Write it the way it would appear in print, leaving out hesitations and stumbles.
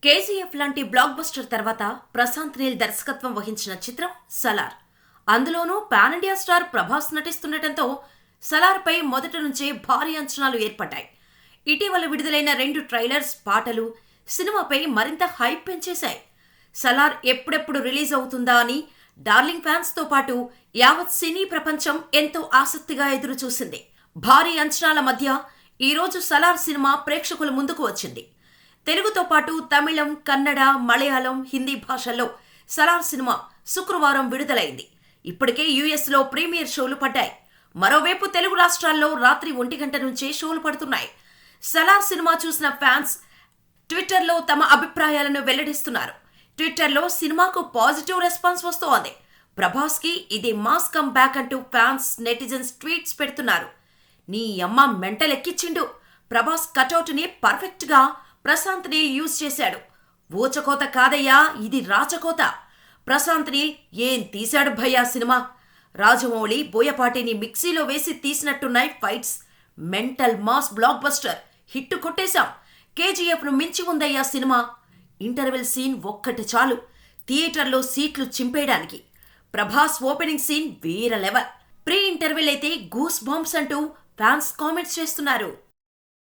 KGF లాంటి block buster తర్వాత ప్రశాంత్ నీల్ దర్శకత్వం వహించిన చిత్రం సలార్. అందులోనూ పాన్ ఇండియా స్టార్ ప్రభాస్ నటిస్తుండటంతో సలార్పై మొదటి నుంచే భారీ అంచనాలు ఏర్పడ్డాయి. ఇటీవల విడుదలైన 2 ట్రైలర్స్, పాటలు సినిమాపై మరింత హైప్ పెంచేశాయి. సలార్ ఎప్పుడెప్పుడు రిలీజ్ అవుతుందా అని డార్లింగ్ ఫ్యాన్స్ తో పాటు యావత్ సినీ ప్రపంచం ఎంతో ఆసక్తిగా ఎదురుచూసింది. భారీ అంచనాల మధ్య ఈరోజు సలార్ సినిమా ప్రేక్షకుల ముందుకు వచ్చింది. తెలుగుతో పాటు తమిళం, కన్నడ, మలయాళం, హిందీ భాషల్లో సలార్ సినిమా శుక్రవారం విడుదలైంది. ఇప్పటికే యుఎస్లో ప్రీమియర్ షోలు పడ్డాయి. మరోవైపు తెలుగు రాష్ట్రాల్లో రాత్రి 1 గంట నుంచే షోలు పడుతున్నాయి. సలార్ సినిమా చూసిన ఫ్యాన్స్ ట్విట్టర్లో తమ అభిప్రాయాలను వెల్లడిస్తున్నారు. ట్విట్టర్లో సినిమాకు పాజిటివ్ రెస్పాన్స్ వస్తోంది. ప్రభాస్కి ఇది మాస్ కమ్ బ్యాక్ అంటూ ఫ్యాన్స్, నెటిజన్స్ ట్వీట్స్ పెడుతున్నారు. నీ అమ్మ మెంటల్ ఎక్కిచ్చిండు, ప్రభాస్ కటౌట్ని పర్ఫెక్ట్గా ప్రశాంత్ నీల్ యూజ్ చేశాడు. ఊచకోత కాదయ్యా, ఇది రాచకోత. ప్రశాంత్ నీల్ ఏం తీశాడు భయ్యా సినిమా. రాజమౌళి, బోయపాటిని మిక్సీలో వేసి తీసినట్టున్నాయి fights. Mental mass blockbuster. Hit కొట్టేశాం. కేజీఎఫ్ను మించి ఉందయ్యా సినిమా. ఇంటర్వెల్ సీన్ ఒక్కటి చాలు థియేటర్లో సీట్లు చింపేయడానికి. ప్రభాస్ ఓపెనింగ్ సీన్ వేరే లెవెల్. ప్రీ ఇంటర్వెల్ అయితే గూస్ బాంబ్స్ అంటూ ఫ్యాన్స్ కామెంట్స్ చేస్తున్నారు.